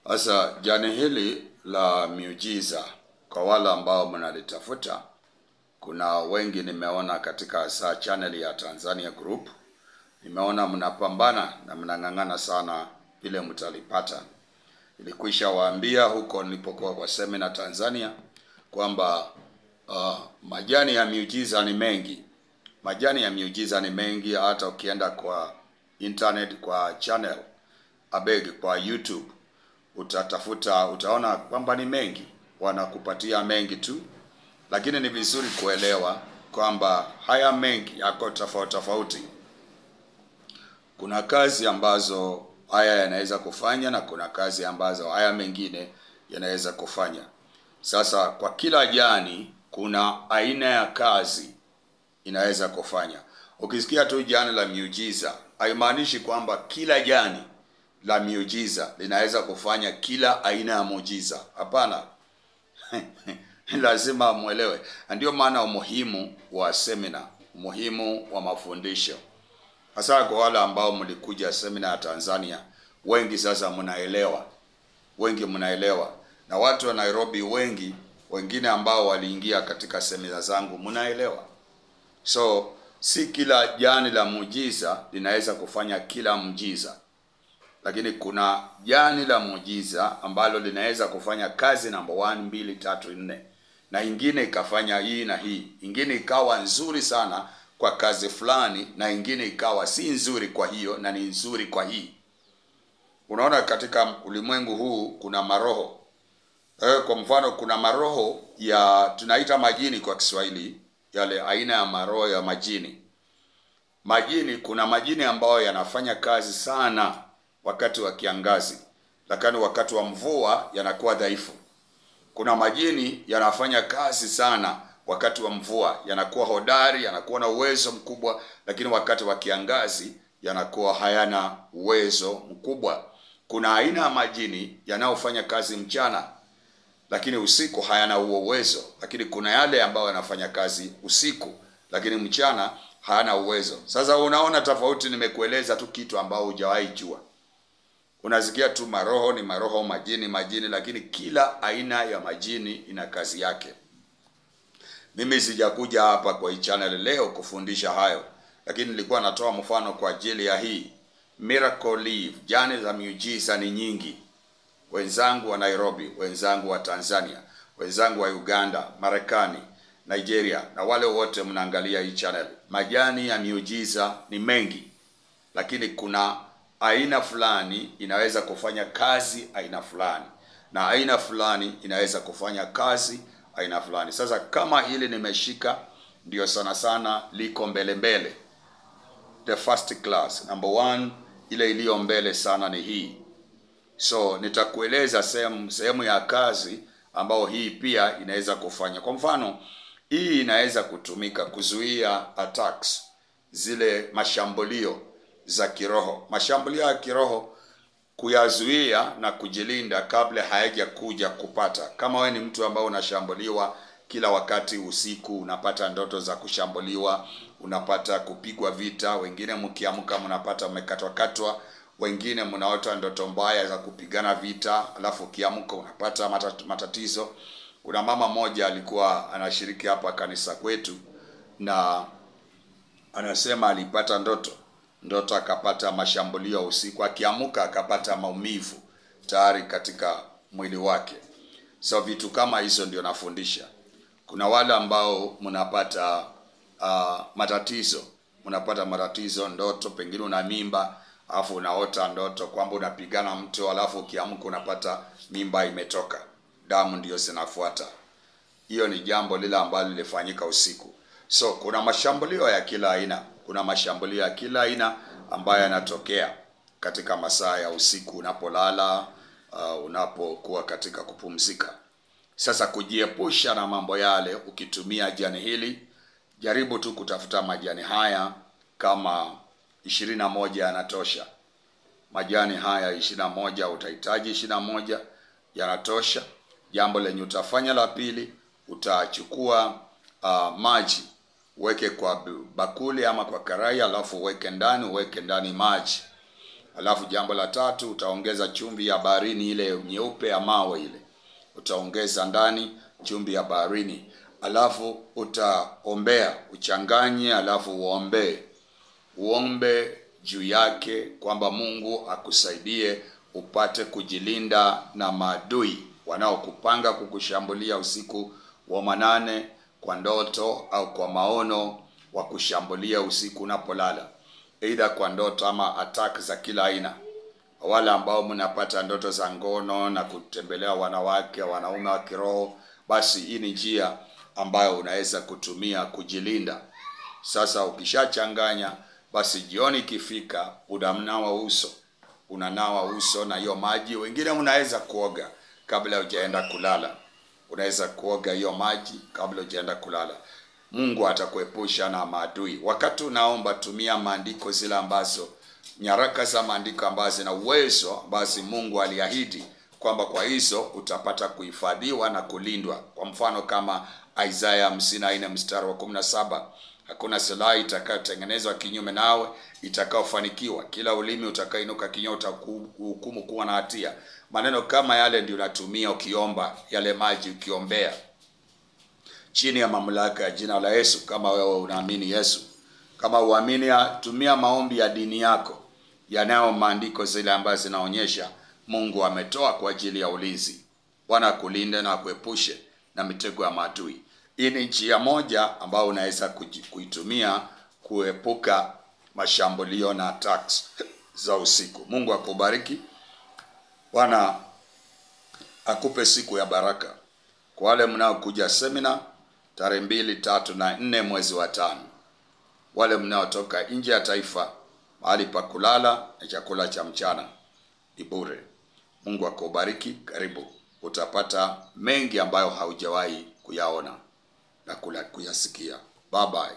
Sasa jani hili la miujiza kwa wale ambao mnalitafuta, kuna wengi nimeona katika saa channel ya Tanzania Group, nimeona mnapambana na mnang'ang'ana sana ile mtalipata. Nilikwisha waambia huko nilipokuwa kwa seminar Tanzania kwamba majani ya miujiza ni mengi. Majani ya miujiza ni mengi, hata ukienda kwa internet, kwa channel kwa YouTube utatafuta, utaona kwamba ni mengi, wanakupatia mengi tu, lakini ni vizuri kuelewa kwamba haya mengi yako tofauti. Kuna kazi ambazo haya yanaweza kufanya na kuna kazi ambazo haya mengine yanaweza kufanya. Sasa kwa kila jani kuna aina ya kazi inaweza kufanya. Ukisikia tu jani la miujiza, haimaanishi kwamba kila jani la miujiza linaweza kufanya kila aina ya muujiza. Hapana. Lazima muelewe. Ndio maana umuhimu wa seminar, umuhimu wa mafundisho. Hasa kwa wale ambao mlikuja seminar ya Tanzania, wengi sasa mnaelewa. Wengi mnaelewa. Na watu wa Nairobi wengine ambao waliingia katika seminar zangu mnaelewa. So si kila jani la muujiza linaweza kufanya kila muujiza. Lakini kuna jani la muujiza ambalo linaweza kufanya kazi namba 1, 2, 3, 4. Na ingine ikafanya hii na hii. Ingine ikawa nzuri sana kwa kazi fulani na ingine ikawa si nzuri kwa hiyo na ni nzuri kwa hii. Unaona katika ulimwengu huu kuna maroho. Kwa mfano kuna maroho ya tunaita majini kwa Kiswahili, yale aina ya maroho ya majini. Majini, kuna majini ambayo yanafanya kazi sana wakati wa kiangazi, lakini wakati wa mvua yanakuwa dhaifu. Kuna majini yanafanya kazi sana wakati wa mvua, yanakuwa hodari, yanakuwa na uwezo mkubwa, lakini wakati wa kiangazi yanakuwa hayana uwezo mkubwa. Kuna aina ya majini yanayofanya kazi mchana, lakini usiku hayana huo uwezo. Lakini kuna yale ambayo yanafanya kazi usiku, lakini mchana hayana uwezo. Sasa unaona tofauti, nimekueleza tu kitu ambao hujawahi jua. Unasikia tu maroho ni maroho, majini, lakini kila aina ya majini ina kazi yake. Mimi sijakuja hapa kwa hii channel leo kufundisha hayo, lakini nilikuwa natoa mfano kwa ajili ya hii Miracle Leaf. Jani za miujiza ni nyingi. Wenzangu wa Nairobi, wenzangu wa Tanzania, wenzangu wa Uganda, Marekani, Nigeria na wale wote mnaangalia hii channel, majani ya miujiza ni mengi, lakini kuna aina fulani inaweza kufanya kazi aina fulani, na aina fulani inaweza kufanya kazi aina fulani. Sasa kama hili nimeshika, ndio sana liko mbele, the first class, number 1, ile iliyo mbele sana ni hii. So nitakueleza sehemu ya kazi ambao hii pia inaweza kufanya. Kwa mfano, hii inaweza kutumika kuzuia attacks, zile mashambulio za kiroho. Mashambulio ya kiroho kuyazuia na kujilinda kabla hayaja kuja kupata. Kama wewe ni mtu ambao unashambuliwa kila wakati usiku, unapata ndoto za kushambuliwa, unapata kupigwa vita, wengine mkiamka mnapata mmekatwa, wengine mnaota ndoto mbaya za kupigana vita, alafu kiamka unapata matatizo. Kuna mama moja alikuwa anashiriki hapa kanisa kwetu, na anasema alipata ndoto akapata mashambulio usiku, akiamka akapata maumivu tayari katika mwili wake. So vitu kama hizo ndio nafundisha. Kuna wale ambao mnapata matatizo, ndoto, pengine una mimba, alafu unaota ndoto kwamba unapigana mtu, alafu ukiamka unapata mimba imetoka, damu ndio zinafuata. Hiyo ni jambo lile ambalo lilifanyika usiku. So kuna mashambulio ya kila aina. Kuna mashambulio ya kila aina ambayo yanatokea katika masaa ya usiku unapolala, unapokuwa katika kupumzika. Sasa kujiepusha na mambo yale, ukitumia jani hili, jaribu tu kutafuta majani haya kama 21 yanatosha. Majani haya 21, utahitaji 21 yanatosha. Jambo lenye utafanya la pili, utachukua maji, uweke kwa bakuli ama kwa karai, alafu uweke ndani maji. Alafu jambo la tatu, utaongeza chumvi ya baharini ile nyeupe ya mawe ile. Utaongeza ndani chumvi ya baharini. Alafu utaombea, uchanganye, alafu uombe juu yake kwamba Mungu akusaidie upate kujilinda na maadui wanaokupanga kukushambulia usiku wa manane, kwa ndoto au kwa maono, wa kushambulia usiku unapolala, aidha kwa ndoto ama attack za kila aina. Wale ambao mnapata ndoto za ngono na kutembelea wanawake, wanaume wa kiroho, basi hii ni njia ambayo unaweza kutumia kujilinda. Sasa ukishachanganya, basi jioni ikifika, unanawa uso na hiyo maji. Wengine mnaweza kuoga kabla hujaenda kulala. Unaweza kuoga hiyo maji kabla hujaenda kulala. Mungu atakuepusha na maadui. Wakati unaomba, tumia maandiko zile ambazo, nyaraka za maandiko ambazo zina uwezo, basi Mungu aliahidi kwamba kwa hizo utapata kuhifadhiwa na kulindwa. Kwa mfano kama Isaya 54 mstari wa 17, hakuna silaha itakayotengenezwa kinyume nawe itakayofanikiwa. Kila ulimi utakaoinuka kinyume utahukumu kuwa na hatia. Maneno kama yale ndio unatumia ukiomba yale maji, ukiombea chini ya mamlaka ya jina la Yesu. Kama wewe unaamini Yesu, kama uamini, tumia maombi ya dini yako yanayo maandiko zile ambazo zinaonyesha Mungu ametoa kwa ajili ya ulinzi. Bwana akulinde na kuepushe na mitego ya maadui. Hii ni njia moja ambayo unaweza kuitumia kuepuka mashambulio na attacks za usiku. Mungu akubariki. Bwana akupe siku ya baraka. Kwa wale mnaokuja semina tarehe 2, 3 na 4 mwezi wa 5. Wale mnaotoka nje ya taifa, mahali pa kulala na chakula cha mchana ni bure. Mungu akubariki. Karibu. Utapata mengi ambayo haujawahi kuyaona na kuyasikia. Bye bye.